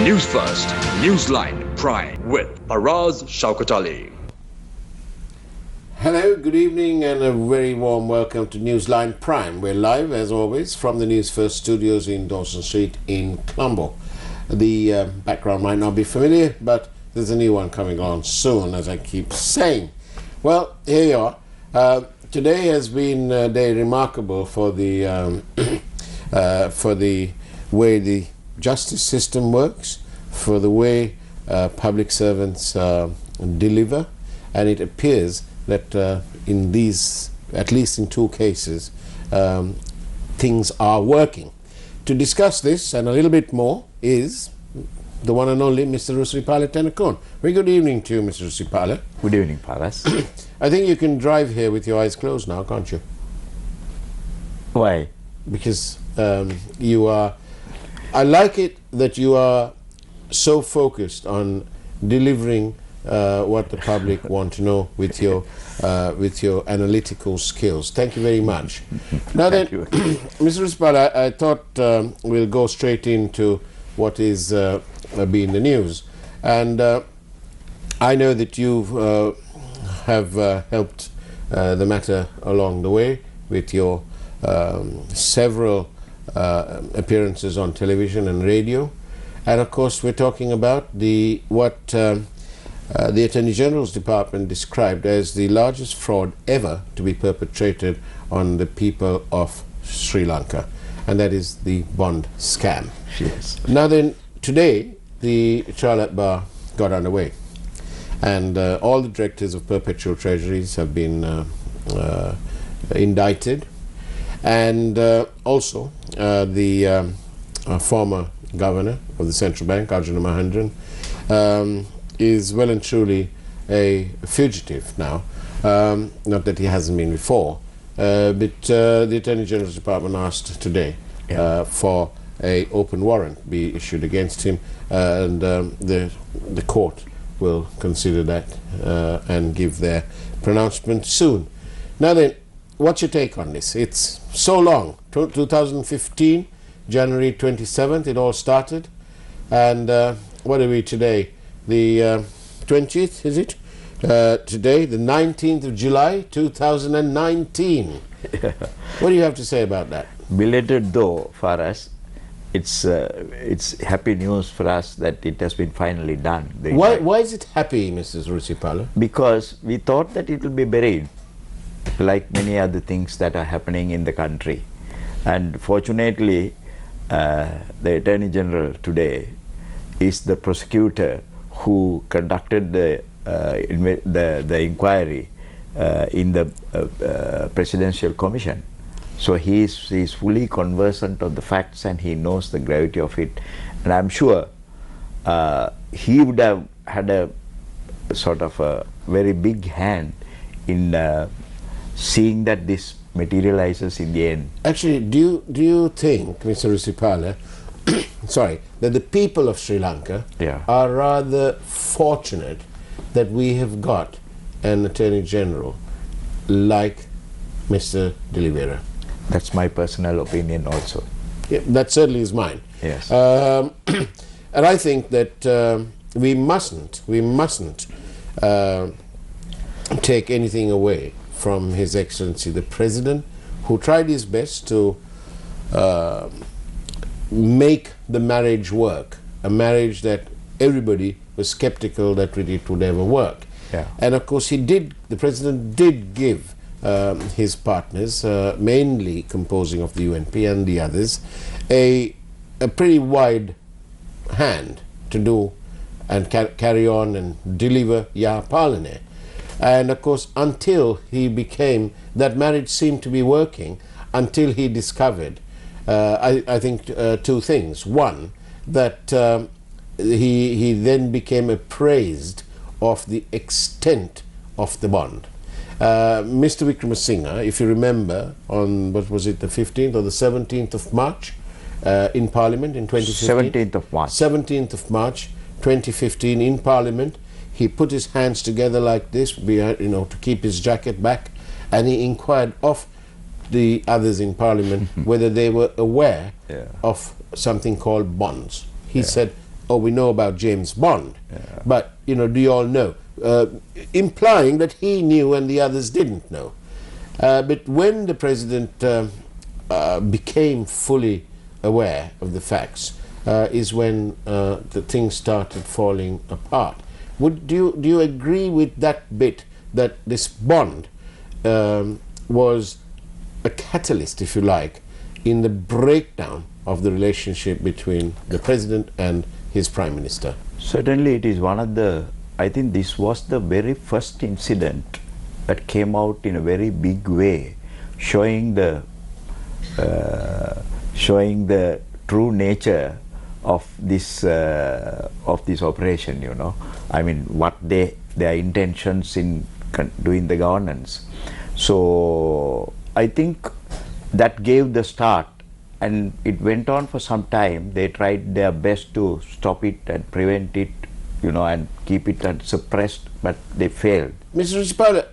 Newsfirst, Newsline Prime with Faraz Shaukatali. Hello, good evening and a very warm welcome to Newsline Prime. We're live as always from the Newsfirst studios in Dawson Street in Colombo. The background might not be familiar, but there's a new one coming on soon, as I keep saying. Well, here you are. Today has been a day remarkable for the way the justice system works, for the way public servants deliver, and it appears that in these, at least in two cases, things are working. To discuss this and a little bit more is the one and only Mr. Rusiripala and Faraz. Very good evening to you, Mr. Rusiripala. Good evening, Faraz. I think you can drive here with your eyes closed now, can't you? Why? Because you are, I like it that you are so focused on delivering what the public want to know with your analytical skills. Thank you very much. Now then, Mr. Rusiripala, I thought we'll go straight into what is being the news. And I know that you have helped the matter along the way with your several appearances on television and radio, and of course we're talking about what the Attorney General's Department described as the largest fraud ever to be perpetrated on the people of Sri Lanka, and that is the bond scam. Yes. Now then, today the trial at bar got underway, and all the directors of perpetual treasuries have been indicted, and also the former governor of the central bank, Arjuna Mahendran, is well and truly a fugitive now. Not that he hasn't been before, but the Attorney General's Department asked today for an open warrant be issued against him, and the court will consider that and give their pronouncement soon. Now then, what's your take on this? It's so long. 2015, January 27th, it all started. And what are we today? The 20th, is it? Today, the 19th of July, 2019. What do you have to say about that? Belated though, for us, it's happy news for us that it has been finally done. Why is it happy, Mrs. Rusiripala? Because we thought that it will be buried, like many other things that are happening in the country. And fortunately, the Attorney General today is the prosecutor who conducted the inquiry in the Presidential Commission. So he is fully conversant of the facts, and he knows the gravity of it. And I'm sure he would have had a sort of a very big hand in seeing that this materializes in the end. Actually, do you think, Mr. Rusiripala, sorry, that the people of Sri Lanka are rather fortunate that we have got an Attorney General like Mr. De Oliveira? That's my personal opinion also. Yeah, that certainly is mine. Yes. And I think that we mustn't take anything away from His Excellency the President, who tried his best to make the marriage work, a marriage that everybody was skeptical that it would ever work. Yeah. And of course the President did give his partners, mainly composing of the UNP and the others, a pretty wide hand to do and carry on and deliver Ya Palane. And of course, until he became, that marriage seemed to be working until he discovered, I think, two things. One, that he then became appraised of the extent of the bond. Mr. Wickramasinghe, if you remember, on, what was it, the 15th or the 17th of March in Parliament in 2015? 17th of March. 17th of March 2015 in Parliament, he put his hands together like this, to keep his jacket back, and he inquired of the others in Parliament whether they were aware of something called bonds. He said, oh, we know about James Bond, but, you know, do you all know? Implying that he knew and the others didn't know. But when the president became fully aware of the facts, is when the things started falling apart. Do you agree with that bit, that this Bond was a catalyst, if you like, in the breakdown of the relationship between the president and his prime minister? Certainly it is one of the, I think this was the very first incident that came out in a very big way, showing the true nature of this operation, you know. I mean, what their intentions in doing the governance. So I think that gave the start, and it went on for some time. They tried their best to stop it and prevent it, you know, and keep it suppressed, but they failed. Mr. Rusiripala,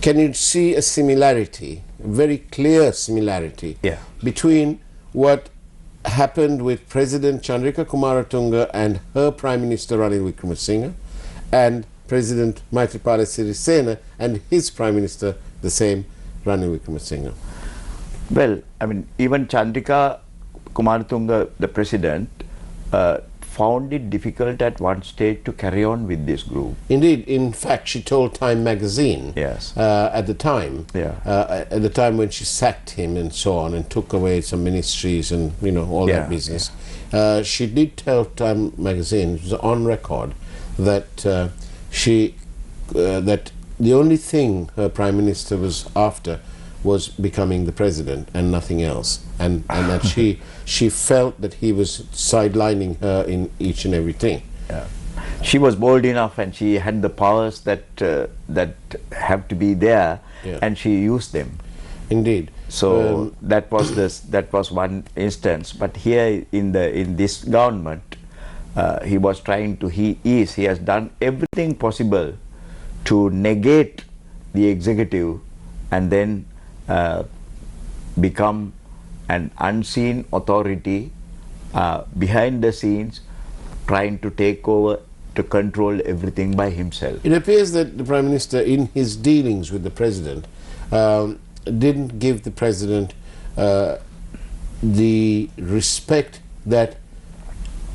can you see a similarity, a very clear similarity, between what happened with President Chandrika Kumaratunga and her Prime Minister Ranil Wickremesinghe, and President Maithripala Sirisena and his Prime Minister, the same Ranil Wickremesinghe? Well, I mean, even Chandrika Kumaratunga, the president, found it difficult at one stage to carry on with this group. Indeed, in fact, she told Time magazine at the time when she sacked him and so on and took away some ministries and, you know, all that business. She did tell Time magazine, it was on record, that that the only thing her prime minister was after was becoming the president and nothing else, and that she felt that he was sidelining her in each and everything. She was bold enough, and she had the powers that have to be there, and she used them. Indeed. So that was one instance. But here in this government, he was trying to. He has done everything possible to negate the executive, and then become an unseen authority behind the scenes, trying to take over, to control everything by himself. It appears that the Prime Minister, in his dealings with the President, didn't give the President the respect that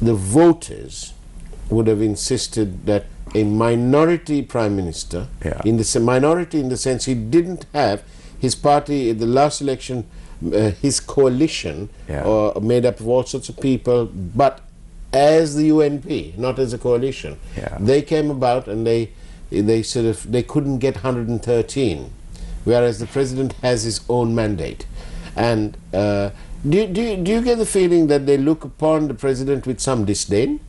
the voters would have insisted that a minority Prime Minister, in the minority in the sense he didn't have his party at the last election, his coalition, made up of all sorts of people, but as the UNP, not as a coalition. They came about and they couldn't get 113, whereas the president has his own mandate. And do you get the feeling that they look upon the president with some disdain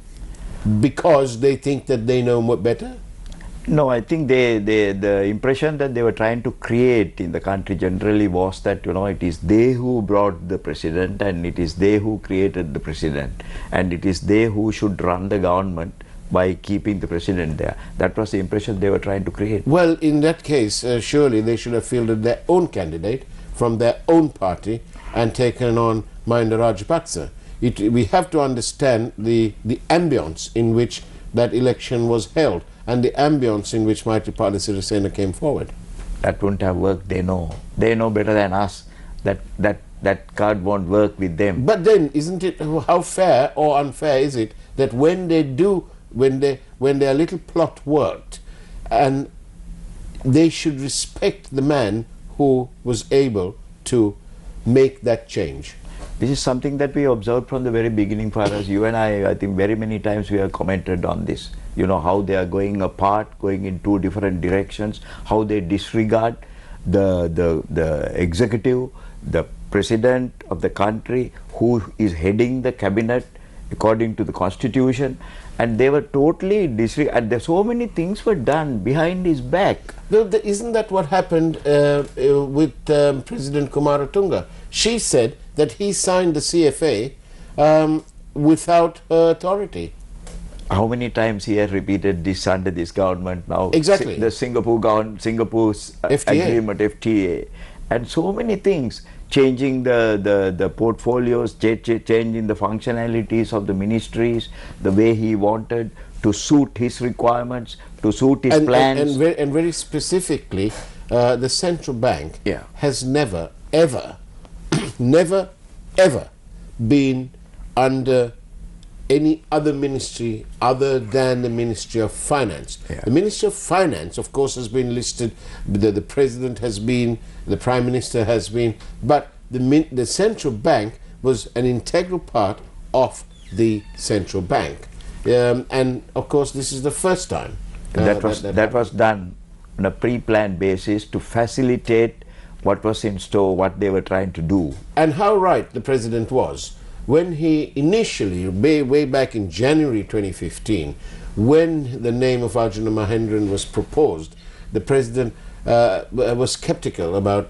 because they think that they know more better? No, I think the impression that they were trying to create in the country generally was that, you know, it is they who brought the president, and it is they who created the president, and it is they who should run the government by keeping the president there. That was the impression they were trying to create. Well, in that case, surely they should have fielded their own candidate from their own party and taken on Mahinda Rajapaksa. We have to understand the ambience in which that election was held, and the ambience in which Maithripala Sirisena came forward. That wouldn't have worked. They know better than us that card won't work with them. But then, isn't it, how fair or unfair is it that when their little plot worked, and they should respect the man who was able to make that change? This is something that we observed from the very beginning, Faraz. You and I think very many times we have commented on this. You know, how they are going apart, going in two different directions, how they disregard the executive, the president of the country, who is heading the cabinet according to the constitution, and they were totally disregarded. So many things were done behind his back. Well, isn't that what happened with President Kumaratunga? She said that he signed the CFA without her authority. How many times he has repeated this under this government now? Exactly. The Singapore's FTA. agreement, FTA. and so many things, changing the portfolios, changing the functionalities of the ministries, the way he wanted to suit his requirements, to suit his plans. And very specifically, the central bank Yeah. has never, ever, never, ever been under any other ministry other than the Ministry of Finance. Yeah. The Ministry of Finance, of course, has been listed, the President has been, the Prime Minister has been, but the central bank was an integral part of the central bank. And of course, this is the first time that was done on a pre-planned basis to facilitate what was in store, what they were trying to do. And how right the President was when he initially, way back in January 2015, when the name of Arjuna Mahendran was proposed, the President was skeptical about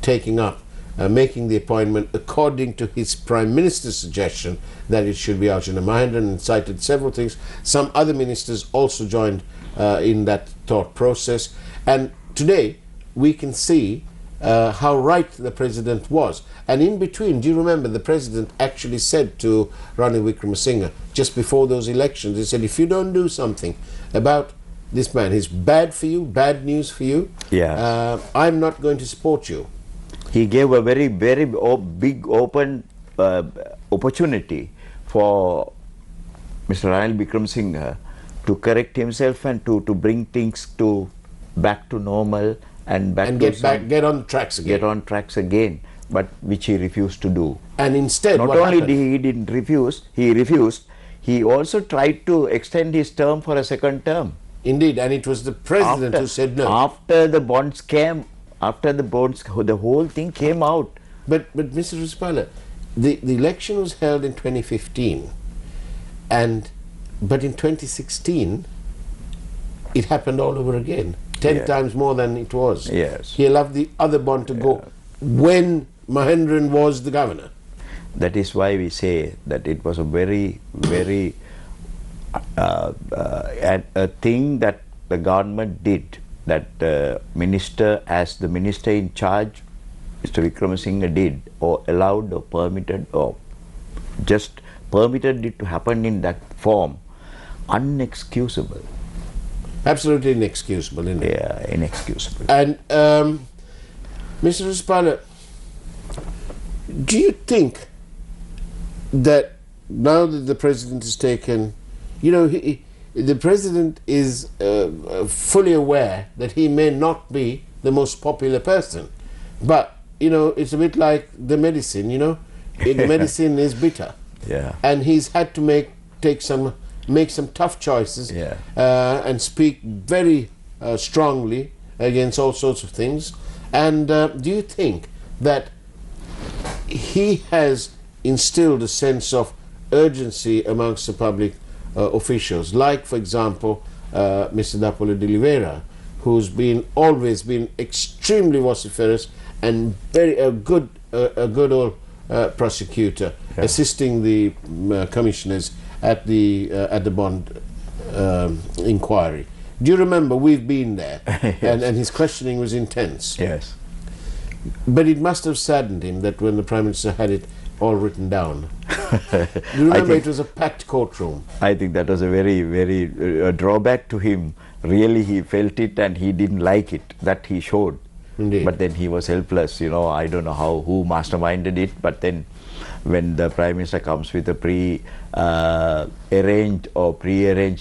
taking up, making the appointment according to his Prime Minister's suggestion that it should be Arjuna Mahendran, and cited several things. Some other ministers also joined in that thought process. And today we can see how right the President was. And in between, do you remember the President actually said to Ranil Wickremesinghe just before those elections, he said, if you don't do something about this man, he's bad for you, bad news for you, I'm not going to support you. He gave a very big open opportunity for Mr. Ranil Wickremesinghe to correct himself and to bring things back to normal and get on tracks again. Get on tracks again, but which he refused to do. And instead, not only did he didn't refuse, he refused. He also tried to extend his term for a second term. Indeed, and it was the President who said no. After the bonds came, the whole thing came out. But Mr. Rusiripala, the election was held in 2015, but in 2016, it happened all over again. 10 times more than it was. Yes. He allowed the other bond to go when Mahendran was the governor. That is why we say that it was a very a thing that the government did, that the minister, as the minister in charge, Mr. Wickremesinghe did, or allowed or permitted, or just permitted it to happen in that form, unexcusable. Absolutely inexcusable, isn't it? Yeah, inexcusable. And Mr. Rusiripala, do you think that now that the President has taken, the President is fully aware that he may not be the most popular person, but it's a bit like the medicine, the medicine is bitter, and he's had to make some tough choices, and speak very strongly against all sorts of things. And do you think that he has instilled a sense of urgency amongst the public officials, like, for example, Mr. Dapola de Oliveira, who's always been extremely vociferous and a good old prosecutor, assisting the commissioners at the bond inquiry. Do you remember? We've been there, and his questioning was intense. Yes. But it must have saddened him that when the Prime Minister had it all written down. You remember it was a packed courtroom. I think that was a very drawback to him. Really, he felt it and he didn't like it, that he showed. Indeed. But then he was helpless, I don't know who masterminded it, but then when the Prime Minister comes with a pre-arranged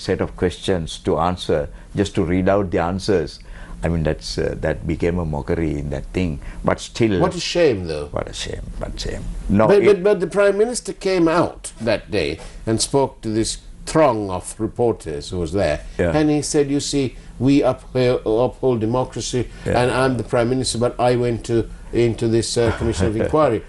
set of questions to answer, just to read out the answers, I mean, that became a mockery in that thing. But still... What a shame, though. What a shame, but shame. No, but the Prime Minister came out that day and spoke to this throng of reporters who was there, and he said, you see, we uphold democracy, and I'm the Prime Minister, but I went into this Commission of Inquiry.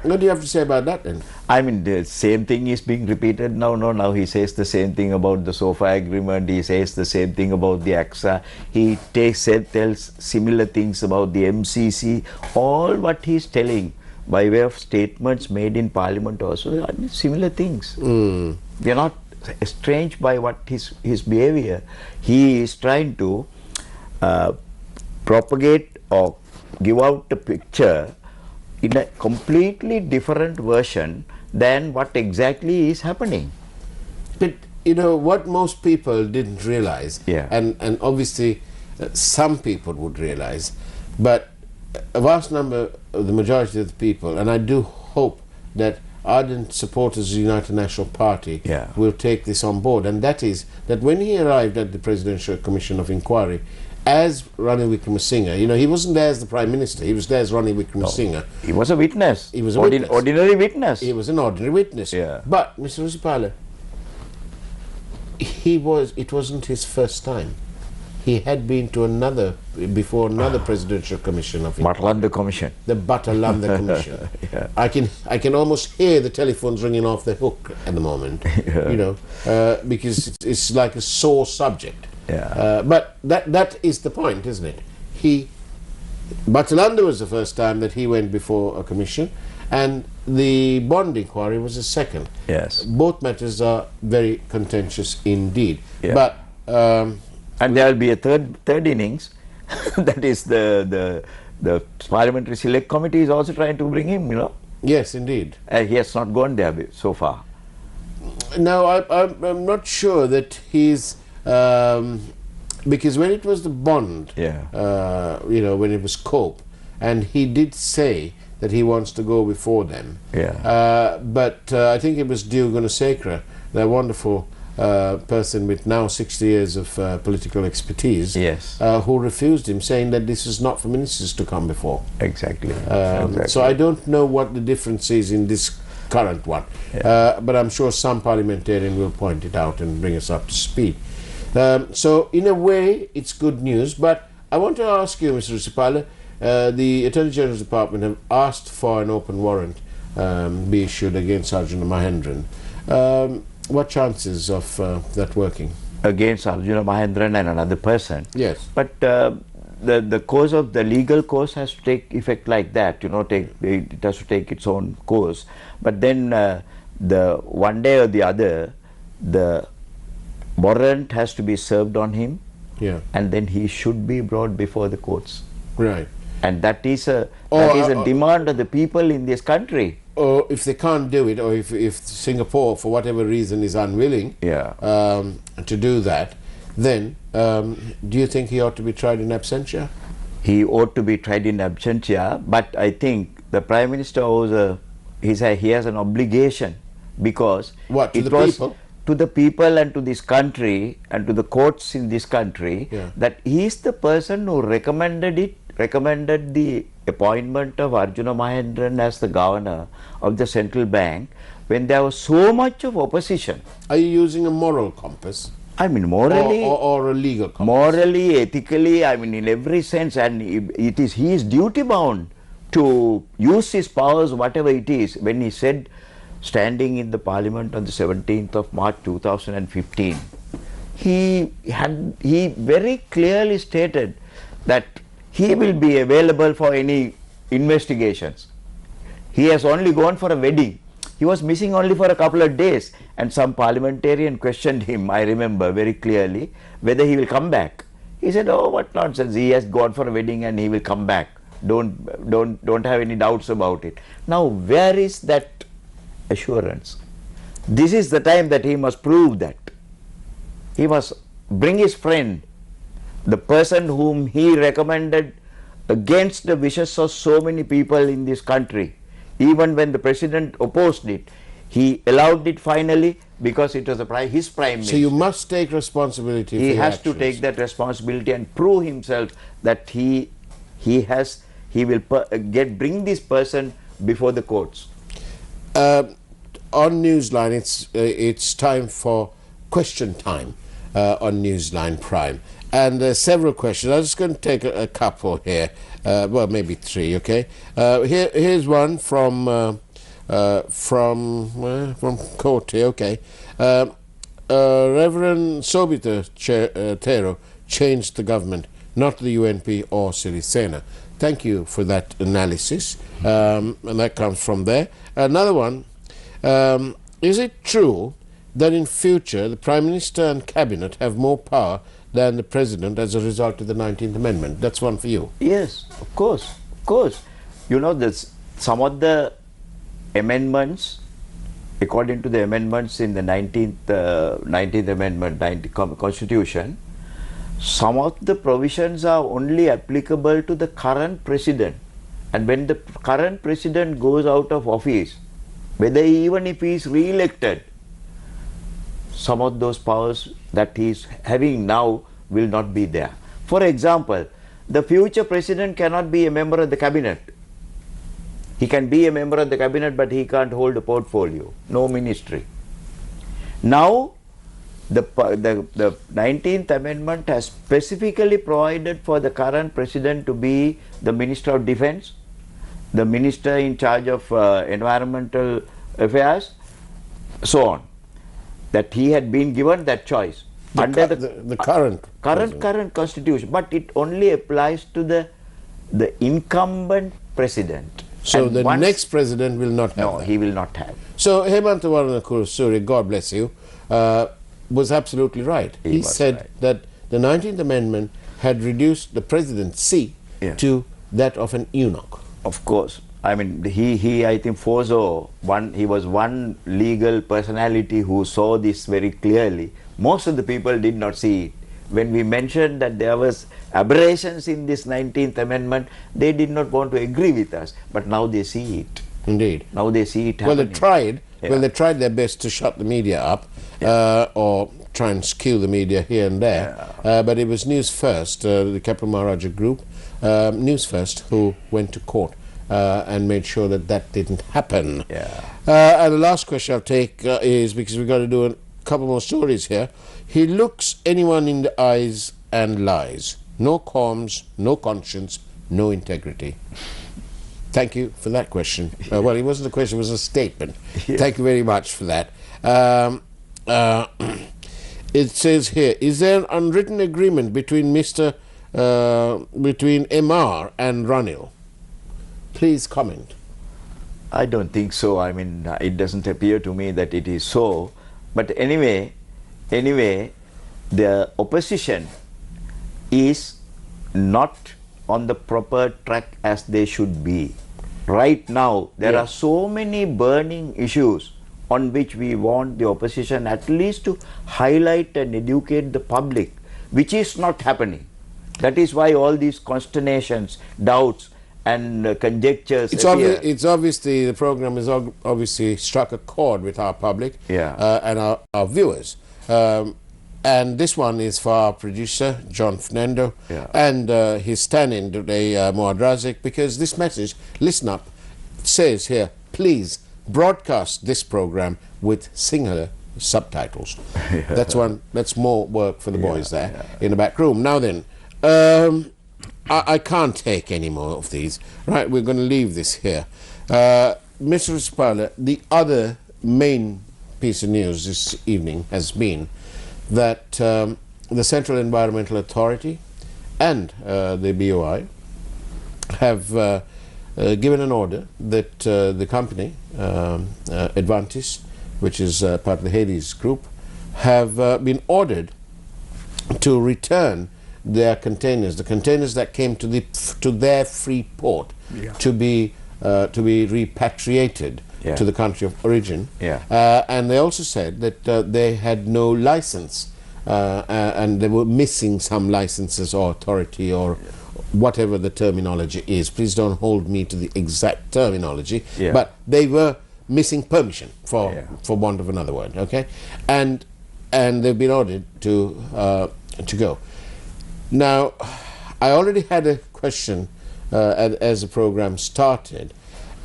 What do you have to say about that then? I mean, the same thing is being repeated now. Now he says the same thing about the SOFA agreement. He says the same thing about the AXA. He tells similar things about the MCC. All what he's telling by way of statements made in Parliament also, I mean, similar things. They are not estranged by what his behavior. He is trying to propagate or give out a picture in a completely different version than what exactly is happening. But you know what most people didn't realize, Yeah. and obviously some people would realize, but a vast number of the majority of the people, and I do hope that ardent supporters of the United National Party Yeah. will take this on board, and that is that when he arrived at the Presidential Commission of Inquiry as Ranil Wickremesinghe, you know, he wasn't there as the Prime Minister, he was there as Ranil Wickremesinghe. He was a witness. He was a witness. Ordinary witness. He was an ordinary witness. Yeah. But, Mr. Rusiripala, it wasn't his first time. He had been to another presidential commission of Batalanda Commission. the Batalanda Commission. Yeah. I can almost hear the telephones ringing off the hook at the moment. Yeah. You know, because it's like a sore subject. Yeah. But that is the point, isn't it? Batalanda was the first time that he went before a commission, and the bond inquiry was the second. Yes. Both matters are very contentious indeed. Yeah. But And there will be a third innings. That is the Parliamentary Select Committee is also trying to bring him, you know. yes, indeed. He has not gone there so far. Now, I'm not sure that he's because when it was the bond, Yeah. you know, when it was COPE, and he did say that he wants to go before them. Yeah. But I think it was Dio Gunasekara, that wonderful person with now 60 years of political expertise, Yes. who refused him, saying that this is not for ministers to come before. Exactly. So I don't know what the difference is in this current one, but I'm sure some parliamentarian will point it out and bring us up to speed. So in a way, it's good news, but I want to ask you, Mr. Rusiripala, the Attorney General's Department have asked for an open warrant be issued against Arjuna Mahendran. What chances of that working? Against Arjuna Mahendran and another person. Yes. But the course of the legal course has to take effect like that, you know, it has to take its own course. But then the one day or the other, the warrant has to be served on him, Yeah. and then he should be brought before the courts. Right. And that is a Or, demand of the people in this country. Or if they can't do it, or if Singapore, for whatever reason, is unwilling Yeah. to do that, then do you think he ought to be tried in absentia? He ought to be tried in absentia, but I think the Prime Minister he has an obligation, because What, to it the was people? to the people and to this country and to the courts in this country, Yeah. that he is the person who recommended the appointment of Arjuna Mahendran as the governor of the central bank when there was so much of opposition. Are you using a moral compass I mean, morally, or a legal compass? morally, ethically, I mean, in every sense, and he is duty bound to use his powers, whatever it is. When he said, standing in the Parliament on the 17th of March 2015, he very clearly stated that he will be available for any investigations. He has only gone for a wedding. He was missing only for a couple of days, and some parliamentarian questioned him, I remember very clearly, whether he will come back. He said, "Oh, what nonsense, he has gone for a wedding and he will come back. Don't have any doubts about it." Now, where is that assurance? This is the time that he must prove that. He must bring his friend, the person whom he recommended against the wishes of so many people in this country. Even when the president opposed it, he allowed it finally because it was his prime minister. So you must take responsibility for He your has to actions. take that responsibility and prove himself that he will bring this person before the courts. On Newsline, it's time for question time on Newsline Prime, and several questions. I'm just going to take a couple here, well, maybe three. Okay, here's one from Kote. Okay, Reverend Sobita Tero changed the government, not the UNP or Sirisena. Thank you for that analysis, and that comes from there. Another one. Is it true that in future the Prime Minister and Cabinet have more power than the President as a result of the 19th Amendment? That's one for you. Yes, of course. course. You know, some of the amendments, according to the amendments in the 19th Amendment, Constitution, some of the provisions are only applicable to the current president. And when the current president goes out of office, whether even if he is re-elected, some of those powers that he is having now will not be there. For example, the future president cannot be a member of the cabinet. He can be a member of the cabinet, but he can't hold a portfolio, no ministry. Now, the 19th Amendment has specifically provided for the current president to be the Minister of Defense, the Minister in charge of Environmental Affairs, so on. That he had been given that choice under the current constitution, but it only applies to the incumbent president. So the next president will not have No, that. he will not have. So Hemanta Suri, God bless you, was absolutely right. He said right. that the 19th Amendment had reduced the presidency to that of an eunuch. Of course. I mean, he I think Fozo, he was one legal personality who saw this very clearly. Most of the people did not see it. When we mentioned that there was aberrations in this 19th Amendment, they did not want to agree with us. But now they see it. Indeed. Now they see it Well, happening. they tried. Yeah. Well, they tried their best to shut the media up, or try and skew the media here and there. But it was Newsfirst, the Kapil Maharaja group, Newsfirst, who went to court and made sure that that didn't happen. And the last question I'll take is, because we've got to do a couple more stories here. He looks anyone in the eyes and lies. No qualms, no conscience, no integrity. Thank you for that question. Well, it wasn't a question, it was a statement. Thank you very much for that. It says here, is there an unwritten agreement between between MR and Ranil? Please comment. I don't think so. I mean, it doesn't appear to me that it is so. But anyway, the opposition is not on the proper track as they should be. Right now, there are so many burning issues on which we want the opposition at least to highlight and educate the public, which is not happening. That is why all these consternations, doubts, and conjectures appear. It's obviously, the program has obviously struck a chord with our public and our viewers. And this one is for our producer, John Fernando, and his stand-in today, Moad Razik, because this message, listen up, says here, please broadcast this program with Sinhala subtitles. That's more work for the boys there in the back room. Now then, I can't take any more of these. Right, we're going to leave this here. Mr. Rusiripala, the other main piece of news this evening has been that the Central Environmental Authority and the BOI have given an order that the company, Advantis, which is part of the Hades group, have been ordered to return their containers, the containers that came to their free port, to be repatriated to the country of origin. And they also said that they had no license, and they were missing some licenses or authority or whatever the terminology is. Please don't hold me to the exact terminology, but they were missing permission, for want of another word. Okay, and they've been ordered to go. Now, I already had a question as the program started,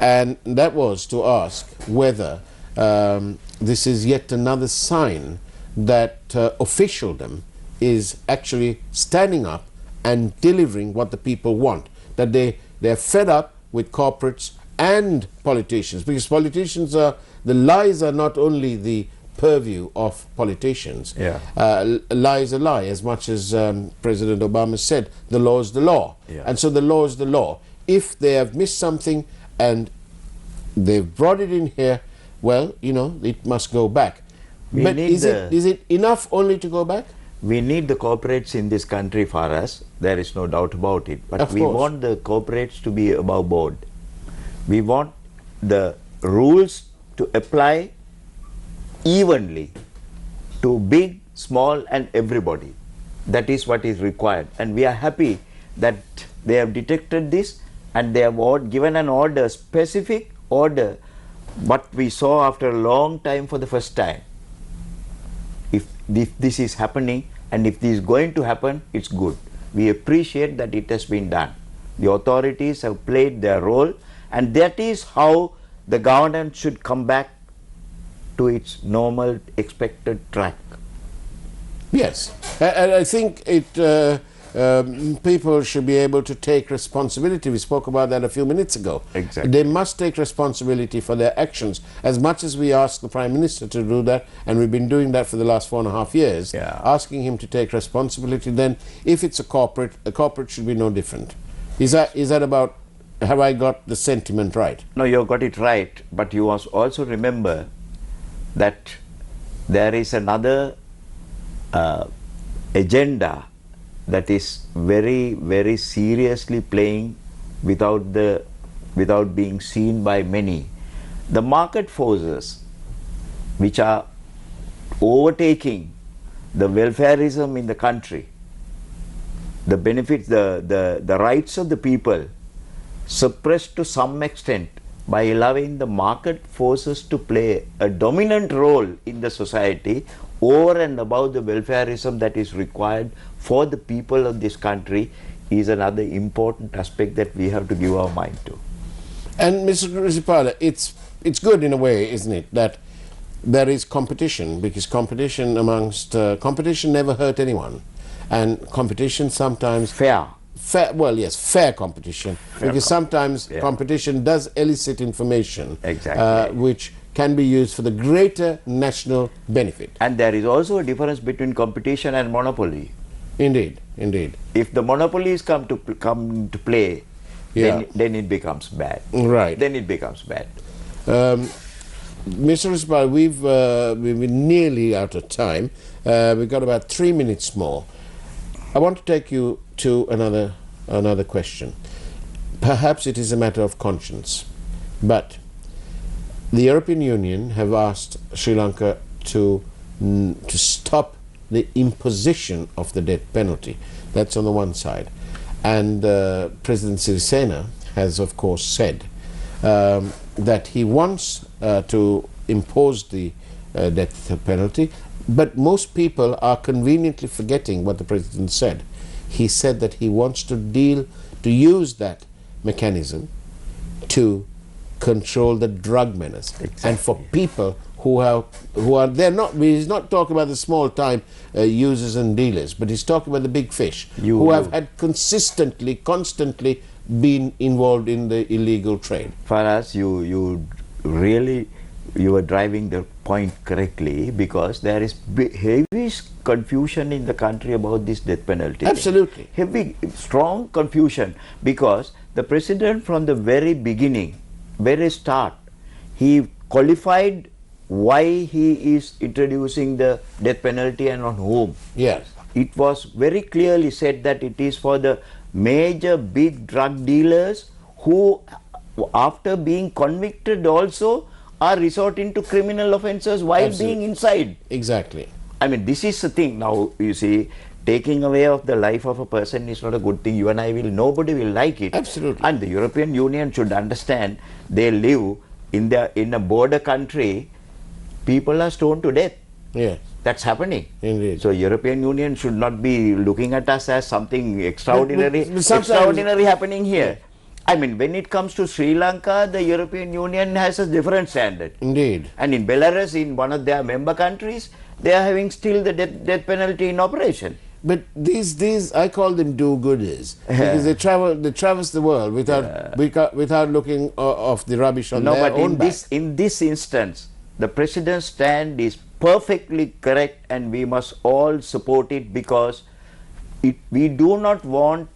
and that was to ask whether this is yet another sign that officialdom is actually standing up and delivering what the people want, that they're fed up with corporates and politicians, because politicians the lies are not only the purview of politicians. A lie is a lie, as much as President Obama said, the law is the law. And so the law is the law. If they have missed something and they've brought it in here, well, it must go back. But is it enough only to go back? we need the corporates in this country for us. There is no doubt about it. But Of we course. want the corporates to be above board. We want the rules to apply evenly to big, small, and everybody. That is what is required. And we are happy that they have detected this and they have given an order, specific order, what we saw after a long time for the first time. If this is happening and if this is going to happen, it's good. We appreciate that it has been done. The authorities have played their role, and that is how the governance should come back to its normal expected track. Yes, and I think people should be able to take responsibility. We spoke about that a few minutes ago. Exactly. They must take responsibility for their actions. As much as we ask the Prime Minister to do that, and we've been doing that for the last 4.5 years, Yeah. asking him to take responsibility, then if it's a corporate should be no different. Is that about, have I got the sentiment right? No, you got it right, but you must also remember that there is another agenda that is very, very seriously playing without being seen by many. The market forces which are overtaking the welfareism in the country, the benefits, the rights of the people, suppressed to some extent by allowing the market forces to play a dominant role in the society over and above the welfareism that is required for the people of this country, is another important aspect that we have to give our mind to. And Mr. Rusiripala, it's good in a way, isn't it, that there is competition, because competition never hurt anyone, and competition sometimes fair competition, because sometimes competition does elicit information, Exactly. which can be used for the greater national benefit. And there is also a difference between competition and monopoly. Indeed. If the monopolies come to play, then it becomes bad. Right. Then it becomes bad. Mr. Rusiripala, we've been nearly out of time. We've got about 3 minutes more. I want to take you to another question. Perhaps it is a matter of conscience, but the European Union have asked Sri Lanka to stop the imposition of the death penalty. That's on the one side. And President Sirisena has, of course, said that he wants to impose the death penalty, but most people are conveniently forgetting what the President said. He said that he wants to use that mechanism to control the drug menace. Exactly. And for people who are he's not talking about the small time users and dealers, but he's talking about the big fish who have had constantly been involved in the illegal trade. Faraz, you really are driving the point correctly, because there is heavy confusion in the country about this death penalty. Absolutely. Heavy, strong confusion, because the President from the very beginning, very start, he qualified why he is introducing the death penalty and on whom. Yes. It was very clearly said that it is for the major big drug dealers who, after being convicted, also are resorting to criminal offences while being inside. Exactly. I mean, this is the thing. Now, you see, taking away of the life of a person is not a good thing. You and I nobody will like it. Absolutely. And the European Union should understand, they live in a border country, people are stoned to death. Yeah. That's happening. Indeed. So European Union should not be looking at us as something extraordinary, But sometimes- extraordinary happening here. I mean, when it comes to Sri Lanka, the European Union has a different standard. Indeed. And in Belarus, in one of their member countries, they are having still the death penalty in operation. But these I call them do-gooders, because they traverse the world without looking of the rubbish on their own back. In this instance, the President's stand is perfectly correct, and we must all support it, because we do not want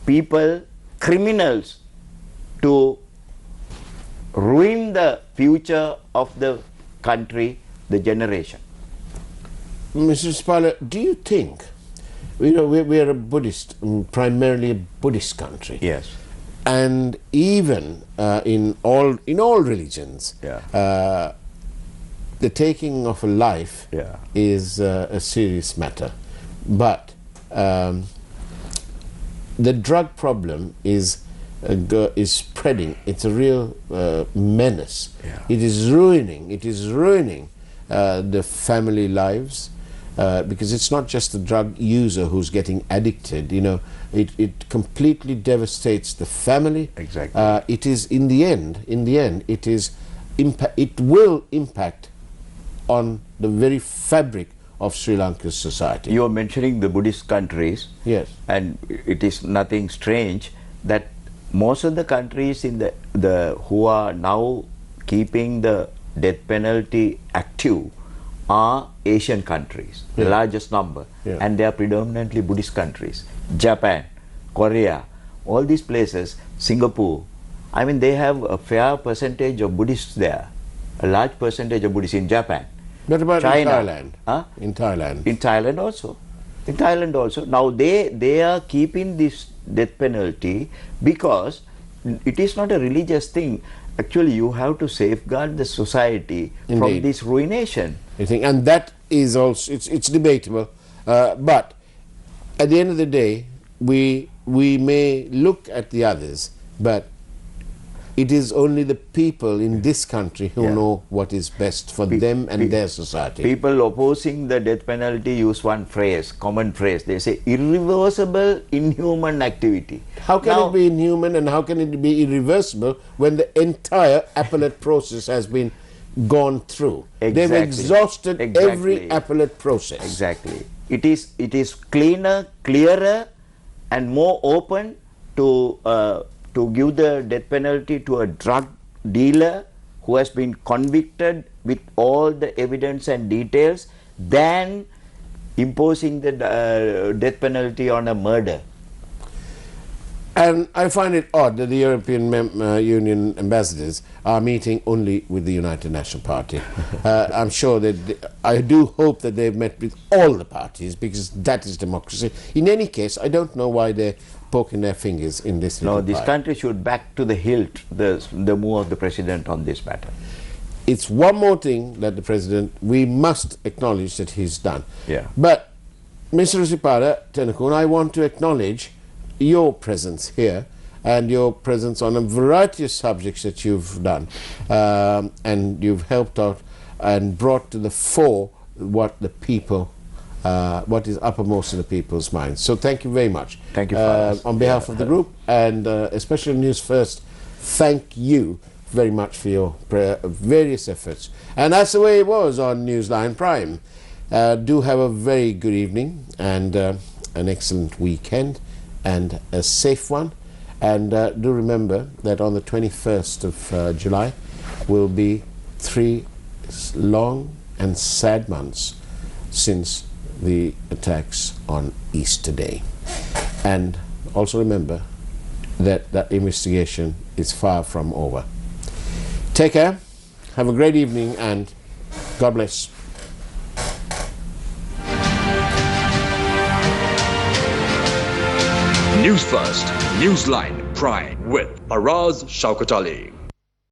people, criminals, to ruin the future of the country, the generation. Mr. Rusiripala, do you think, we are a Buddhist, primarily a Buddhist country. Yes. And even in all religions, Yeah. the taking of a life Yeah. is a serious matter. But the drug problem is spreading. It's a real menace. Yeah. It is ruining the family lives. Because it's not just the drug user who's getting addicted, it completely devastates the family. Exactly. It is in the end, it will impact on the very fabric of Sri Lanka's society. You are mentioning the Buddhist countries. Yes. And it is nothing strange that most of the countries in the who are now keeping the death penalty active are Asian countries, the largest number, and they are predominantly Buddhist countries. Japan, Korea, all these places, Singapore, I mean, they have a fair percentage of Buddhists there, a large percentage of Buddhists in Japan. What about China? in Thailand? Huh? In Thailand? In Thailand also. In Thailand also. Now they are keeping this death penalty because it is not a religious thing. Actually, you have to safeguard the society from this ruination. I think, and that is also, it's debatable. But at the end of the day, we may look at the others, but it is only the people in this country who know what is best for them and their society. People opposing the death penalty use one phrase, common phrase. They say irreversible inhuman activity. How can it be inhuman and how can it be irreversible when the entire appellate process has been gone through? Exactly. They've exhausted every appellate process. Exactly. It is cleaner, clearer, and more open to give the death penalty to a drug dealer who has been convicted with all the evidence and details than imposing the death penalty on a murder. And I find it odd that the European Union ambassadors are meeting only with the United National Party. I'm sure that I do hope that they've met with all the parties because that is democracy. In any case, I don't know why they're poking their fingers in this. No, this country should back to the hilt the move of the president on this matter. It's one more thing that the president, we must acknowledge that he's done. Yeah. But Mr. Rusiripala, Tenakun, I want to acknowledge your presence here and your presence on a variety of subjects that you've done, and you've helped out and brought to the fore what the people, what is uppermost in the people's minds. So thank you very much. Thank you, Faraz. On behalf of the group and especially News First, thank you very much for your various efforts. And that's the way it was on Newsline Prime. Do have a very good evening and an excellent weekend and a safe one. And do remember that on the 21st of July will be 3 long and sad months since the attacks on Easter Day. And also remember that that investigation is far from over. Take care, have a great evening, and God bless. News First, Newsline Prime with Faraz Shaukatali.